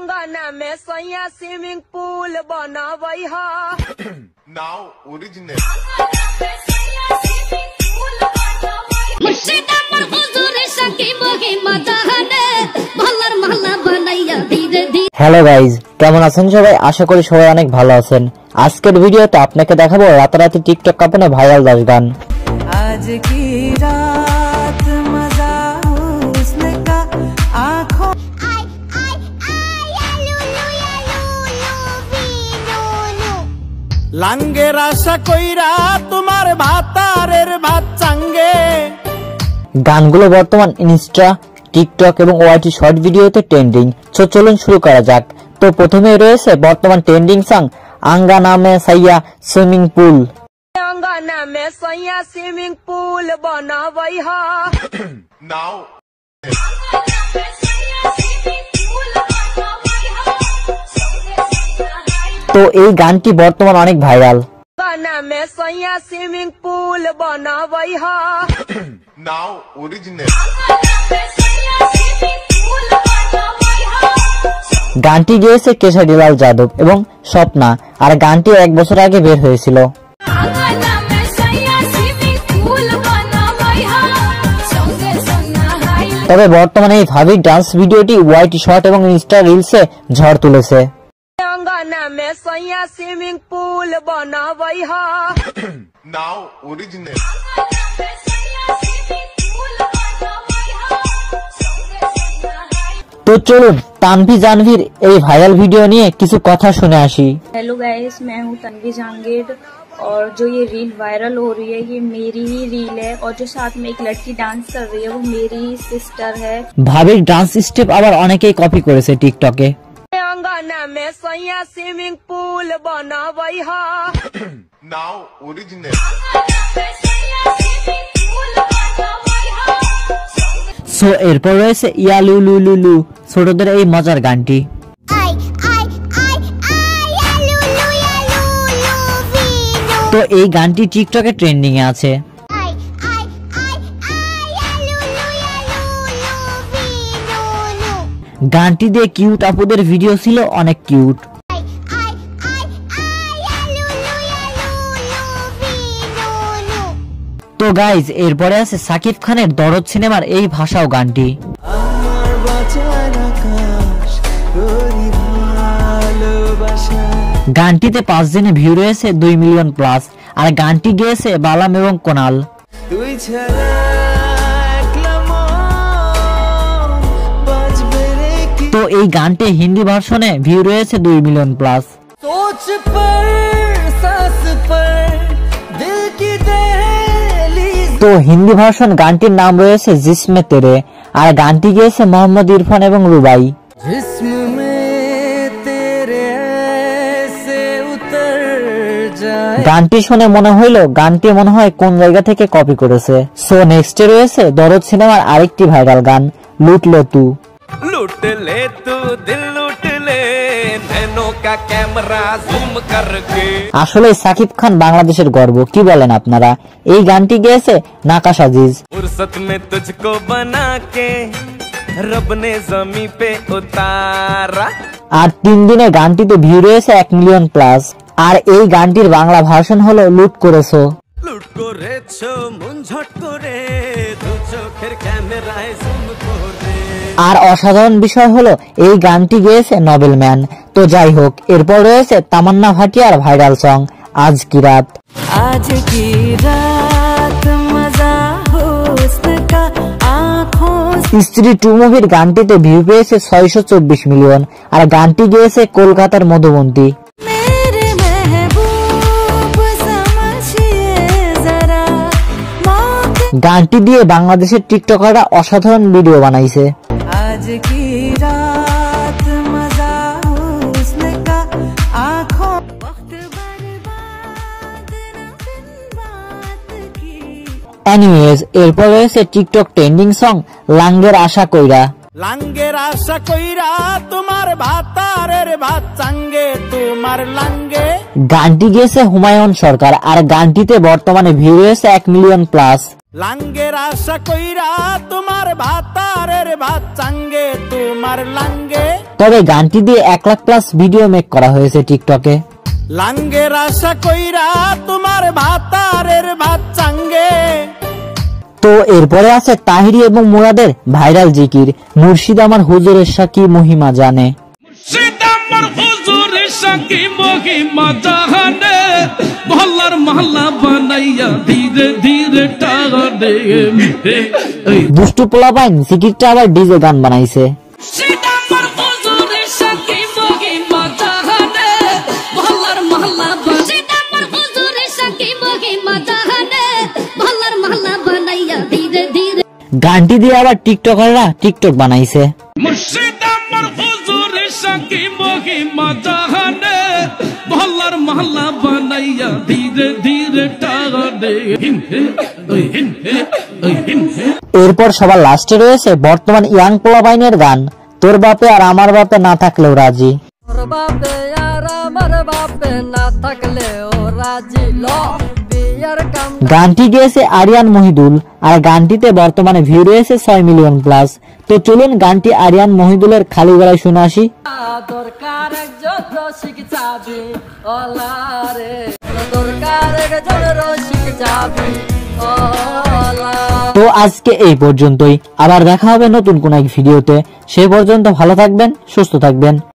अंगना में सैया स्विमिंग पूल बनावई हा नाउ ओरिजिनल হ্যালো গাইজ, কেমন আছেন সবাই? আশা করি সবাই অনেক ভালো আছেন। আজকের ভিডিওতে আপনাকে দেখাবো রাতারাতি টিকটক কাঁপানো ভাইরাল 10 গান। आज की रात मजा हुस्न का आँखों लांगेर आशा कइरा तुम्हार भातारेर भात चांगे। গানগুলো বর্তমান ইনস্টা, টিকটক এবং ওয়াইটি শর্ট ভিডিওতে ট্রেন্ডিং। চলুন শুরু করা যাক। তো প্রথমে রয়েছে বর্তমান ট্রেন্ডিং সং আঙ্গানা মে সাইয়া সুইমিং পুল। अंगना में सैया स्विमिंग पूल बनावई हा नाउ তো এই গানটি বর্তমান অনেক ভাইরাল। अंगना में सैया स्विमिंग पूल बनावई हा नाउ ओरिजिनल গানটি গেয়েছে কেশরীলাল যাদব এবং স্বপ্না, আর গানটি 1 বছর আগে বের হয়েছিল। তবে বর্তমানে এই ভাবির ডান্স ভিডিওটি ওয়াইটি শর্ট এবং ইনস্টা রিলসে ঝড় তুলেছে। अंगना में सैया स्विमिंग पूल बनावई हा नाउ ओरिजिनल तो चलुन तानवी जानवीर এই ভাইরাল ভিডিও নিয়ে কিছু কথা শুনে আসি। हेलो गाइस, मैं हूँ तन्वी जहांगीर और जो ये रील वायरल हो रही है ये मेरी ही रील है और जो साथ में एक लड़की डांस कर रही है वो मेरी ही सिस्टर है। ভাবির ডান্স স্টেপ আবার অনেকেই কপি করেছে টিকটকে। अंगना में सैया स्विमिंग पूल बनावई हा नाउ ओरिजिनल সো এরপর রয়েছে ইয়ালু লুলু লু, ছোটদের এই মজার গানটি। তো এই গানটি টিকটকে ট্রেন্ডিং এ আছে। গানটি দিয়ে কিউট আপুদের ভিডিও ছিল অনেক কিউট। তো গাইজ এরপরে আছে সাকিব খানের দরদ সিনেমার এই ভাষাও গানটি। গানটিতে 5 দিনে ভিউ রয়েছে 2 মিলিয়ন প্লাস, আর গানটি গেয়েছে বালাম এবং কোনাল। তো এই গানটি হিন্দি ভার্সনে ভিউ রয়েছে 2 মিলিয়ন প্লাস। सोच पर सांस पर दिल की दहलीज তো হিন্দি ভার্সন গানটির নাম রয়েছে জিসমে তেরে, আর গানটি গেয়েছে মোহাম্মদ ইরফান এবং রুবাই। जिस्म में तेरे ऐसे उतर जाए। গানটি শুনে মনে হইলো গানটি মনে হয় কোন জায়গা থেকে কপি করেছে। সো নেক্সটে রয়েছে দরদ সিনেমার আরেকটি ভাইরাল গান লুট লে তু। लूट ले तू दिल लूट ले नैनो का कैमरा जूम करके। আসলে সাকিব খান বাংলাদেশের গর্ব, কি বলেন আপনারা? এই গানটি গেয়েছে নাকাশ আজিজ। फुर्सत में तुझको बना के रब ने जमी पे उतारा। আর 3 দিনে গানটিতে ভিউ রয়েছে 1 মিলিয়ন প্লাস, আর এই গানটির বাংলা ভার্সন হলো লুট করেছো। লুট করেছো মন ঝট করে দু চোখের ক্যামেরায় জুম করে। আর অসাধারণ বিষয় হলো এই গানটি গেয়েছে নোবেল ম্যান। তো যাই হোক, এরপর রয়েছে তামান্না ভাটিয়ার ভাইরাল সং আজ কি রাত। आज की रात मजा हुस्न का आँखों স্ত্রী 2 মুভির গানটিতে ভিউ পেয়েছে 624 মিলিয়ন, আর গানটি গেয়েছে কলকাতার মধুবন্তী। मेरे महबूब समझिए जरा मौके। গানটি দিয়ে বাংলাদেশের টিকটকাররা অসাধারণ ভিডিও বানাইছে। आज की रात मजा हुस्न का आँखों वक्त बर्बाद न बिन बात की। এনিওয়েজ এরপর রয়েছে টিকটক ট্রেন্ডিং সং লাঙ্গের আশা কইরা। লাঙ্গের আশা কইরা তোমার ভাতারের ভাত চাঙ্গে তোমার লাঙ্গে। গানটি গেয়েছে হুমায়ুন সরকার, আর গানটিতে বর্তমানে ভিউ রয়েছে 1 মিলিয়ন প্লাস। লাঙ্গের আশা কইরা তোমার ভাতারের ভাত চাঙ্গে তোমার লাঙ্গে। তবে গানটি দিয়ে 1 লাখ প্লাস ভিডিও মেক করা হয়েছে টিকটকে। লাঙ্গের আশা কইরা তোমার ভাতারের ভাত চাঙ্গে। তো এরপরে আছে তাহিরি এবং মুরাদের ভাইরাল জিকির মুর্শিদ আমার হুজুরের সাকি মহিমা জানে। মুর্শিদ আমার হুজুরের সাকি মহিমা জানে, মহল্লার মহল্লা বানাইয়া ধীরে ধীরে টানে। দুষ্টু পোলাপাইন জিকিরটা আবার ডিজে গান বানাইছে। মুর্শিদ আমার হুজুরের সাকি মহিমা জানে, মহল্লার মহল্লা মুর্শিদ আমার হুজুরের সাকি মহিমা জানে, মহল্লার মহল্লা বানাইয়া ধীরে ধীরে। গানটি দিয়ে আবার টিকটকাররা টিকটক বানাইছে। মুর্শিদ আমার হুজুরের সাকি মহিমা জানে, মহল্লার মহল্লা বানাইয়া ধীরে ধীরে টানে। এরপর সবার লাস্টে রয়েছে বর্তমান ইয়াং পোলাপাইনের গান তোর বাপে আর আমার বাপে না থাকলেও রাজি। তোর বাপে আর আমার বাপে না থাকলেও রাজি ল বিয়ার কাম। গানটি গেয়েছে আরিয়ান মহিদুল আর গানটিতে বর্তমানে ভিউ রয়েছে 6 মিলিয়ন প্লাস। তো চলুন গানটি আরিয়ান মহিদুলের খালি গলায় শুনে আসি। দরকার একজন রসিক চাবি ওলারে, দরকার একজন রসিক চাবি ওলা। তো আজকে এই পর্যন্তই, আবার দেখা হবে নতুন কোন এক ভিডিওতে। সেই পর্যন্ত ভালো থাকবেন, সুস্থ থাকবেন।